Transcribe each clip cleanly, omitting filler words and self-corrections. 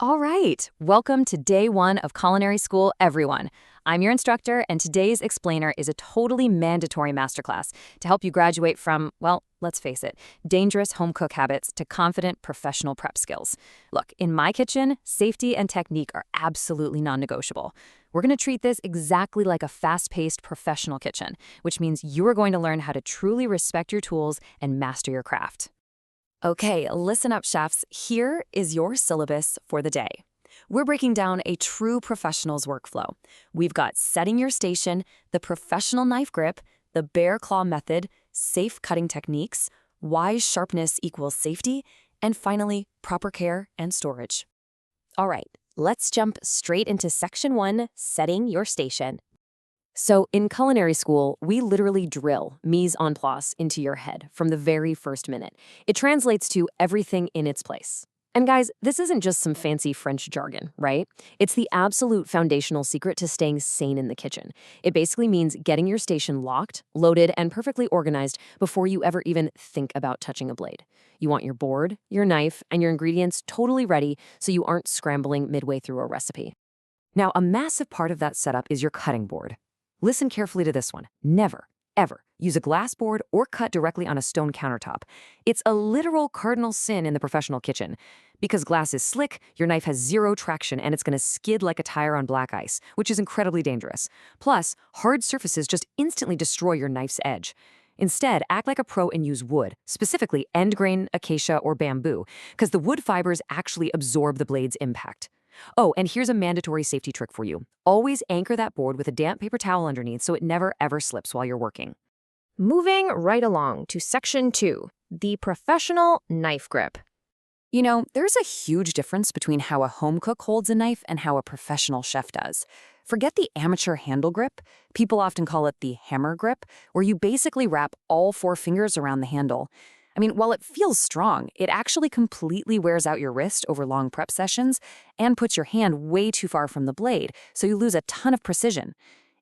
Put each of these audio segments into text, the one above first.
All right, welcome to day one of culinary school, everyone. I'm your instructor, and today's explainer is a totally mandatory masterclass to help you graduate from, well, let's face it, dangerous home cook habits to confident professional prep skills. Look, in my kitchen, safety and technique are absolutely non-negotiable. We're going to treat this exactly like a fast-paced professional kitchen, which means you are going to learn how to truly respect your tools and master your craft. Okay, listen up, chefs. Here is your syllabus for the day. We're breaking down a true professional's workflow. We've got setting your station, the professional knife grip, the bear claw method, safe cutting techniques, why sharpness equals safety, and finally, proper care and storage. All right, let's jump straight into section 1, setting your station. So in culinary school, we literally drill mise en place into your head from the very first minute. It translates to everything in its place. And guys, this isn't just some fancy French jargon, right? It's the absolute foundational secret to staying sane in the kitchen. It basically means getting your station locked, loaded, and perfectly organized before you ever even think about touching a blade. You want your board, your knife, and your ingredients totally ready so you aren't scrambling midway through a recipe. Now, a massive part of that setup is your cutting board. Listen carefully to this one. Never, ever use a glass board or cut directly on a stone countertop. It's a literal cardinal sin in the professional kitchen. Because glass is slick, your knife has zero traction and it's going to skid like a tire on black ice, which is incredibly dangerous. Plus, hard surfaces just instantly destroy your knife's edge. Instead, act like a pro and use wood, specifically end grain, acacia, or bamboo, because the wood fibers actually absorb the blade's impact. Oh, and here's a mandatory safety trick for you. Always anchor that board with a damp paper towel underneath so it never ever slips while you're working. Moving right along to section 2, the professional knife grip. You know, there's a huge difference between how a home cook holds a knife and how a professional chef does. Forget the amateur handle grip. People often call it the hammer grip, where you basically wrap all 4 fingers around the handle. I mean, while it feels strong, it actually completely wears out your wrist over long prep sessions and puts your hand way too far from the blade, so you lose a ton of precision.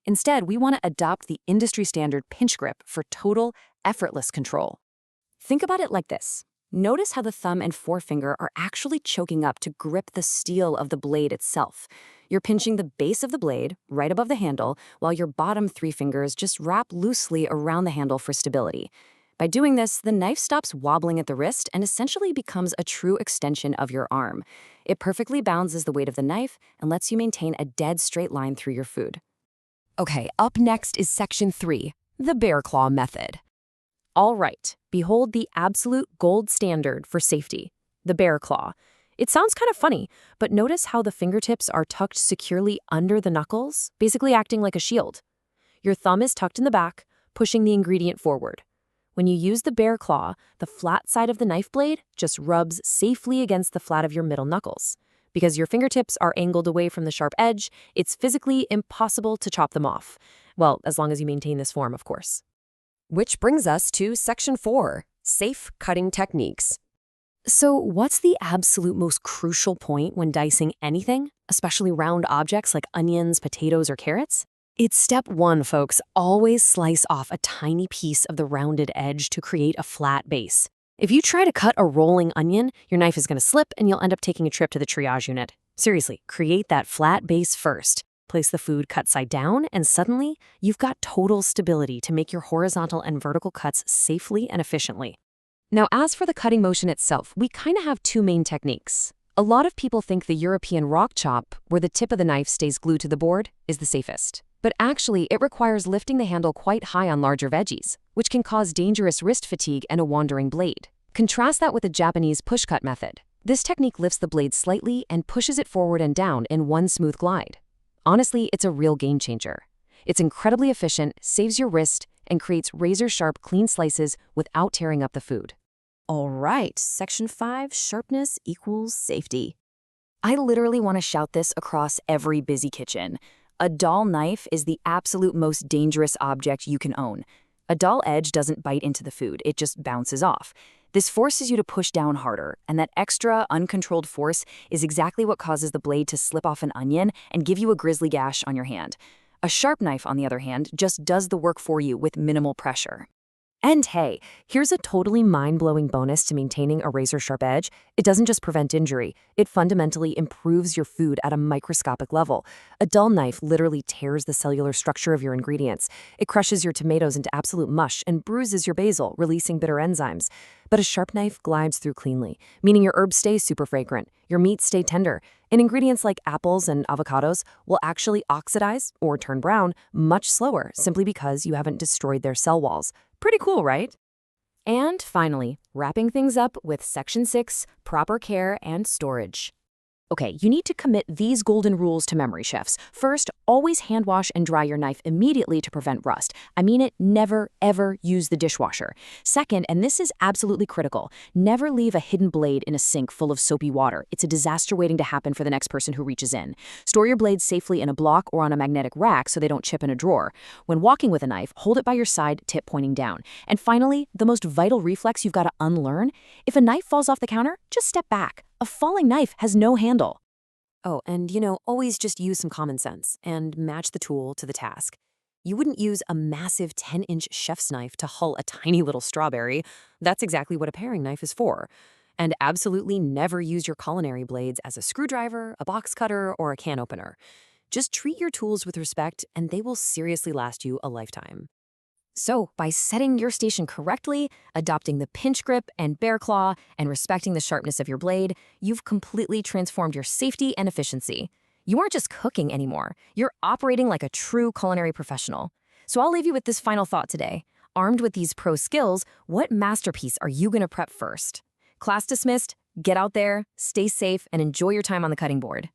Instead, we want to adopt the industry-standard pinch grip for total, effortless control. Think about it like this. Notice how the thumb and forefinger are actually choking up to grip the steel of the blade itself. You're pinching the base of the blade, right above the handle, while your bottom 3 fingers just wrap loosely around the handle for stability. By doing this, the knife stops wobbling at the wrist and essentially becomes a true extension of your arm. It perfectly balances the weight of the knife and lets you maintain a dead straight line through your food. Okay, up next is section 3, the bear claw method. All right, behold the absolute gold standard for safety, the bear claw. It sounds kind of funny, but notice how the fingertips are tucked securely under the knuckles, basically acting like a shield. Your thumb is tucked in the back, pushing the ingredient forward. When you use the bear claw, the flat side of the knife blade just rubs safely against the flat of your middle knuckles. Because your fingertips are angled away from the sharp edge, it's physically impossible to chop them off. Well, as long as you maintain this form, of course. Which brings us to section 4, safe cutting techniques. So what's the absolute most crucial point when dicing anything, especially round objects like onions, potatoes, or carrots? It's step 1, folks. Always slice off a tiny piece of the rounded edge to create a flat base. If you try to cut a rolling onion, your knife is going to slip and you'll end up taking a trip to the triage unit. Seriously, create that flat base first. Place the food cut side down, and suddenly, you've got total stability to make your horizontal and vertical cuts safely and efficiently. Now, as for the cutting motion itself, we kind of have 2 main techniques. A lot of people think the European rock chop, where the tip of the knife stays glued to the board, is the safest. But actually, it requires lifting the handle quite high on larger veggies, which can cause dangerous wrist fatigue and a wandering blade. Contrast that with the Japanese push-cut method. This technique lifts the blade slightly and pushes it forward and down in one smooth glide. Honestly, it's a real game changer. It's incredibly efficient, saves your wrist, and creates razor-sharp, clean slices without tearing up the food. All right, section 5, sharpness equals safety. I literally want to shout this across every busy kitchen. A dull knife is the absolute most dangerous object you can own. A dull edge doesn't bite into the food, it just bounces off. This forces you to push down harder, and that extra, uncontrolled force is exactly what causes the blade to slip off an onion and give you a grisly gash on your hand. A sharp knife, on the other hand, just does the work for you with minimal pressure. And hey, here's a totally mind-blowing bonus to maintaining a razor-sharp edge. It doesn't just prevent injury, it fundamentally improves your food at a microscopic level. A dull knife literally tears the cellular structure of your ingredients. It crushes your tomatoes into absolute mush and bruises your basil, releasing bitter enzymes. But a sharp knife glides through cleanly, meaning your herbs stay super fragrant, your meats stay tender, and ingredients like apples and avocados will actually oxidize or turn brown much slower simply because you haven't destroyed their cell walls. Pretty cool, right? And finally, wrapping things up with Section 6, proper care and storage. Okay, you need to commit these golden rules to memory, chefs. First, always hand wash and dry your knife immediately to prevent rust. I mean it, never, ever use the dishwasher. Second, and this is absolutely critical, never leave a hidden blade in a sink full of soapy water. It's a disaster waiting to happen for the next person who reaches in. Store your blades safely in a block or on a magnetic rack so they don't chip in a drawer. When walking with a knife, hold it by your side, tip pointing down. And finally, the most vital reflex you've got to unlearn, if a knife falls off the counter, just step back. A falling knife has no handle. Oh, and always just use some common sense and match the tool to the task. You wouldn't use a massive 10-inch chef's knife to hull a tiny little strawberry. That's exactly what a paring knife is for. And absolutely never use your culinary blades as a screwdriver, a box cutter, or a can opener. Just treat your tools with respect, and they will seriously last you a lifetime. So, by setting your station correctly, adopting the pinch grip and bear claw, and respecting the sharpness of your blade, you've completely transformed your safety and efficiency. You aren't just cooking anymore. You're operating like a true culinary professional. So I'll leave you with this final thought today. Armed with these pro skills, what masterpiece are you going to prep first? Class dismissed. Get out there, stay safe, and enjoy your time on the cutting board.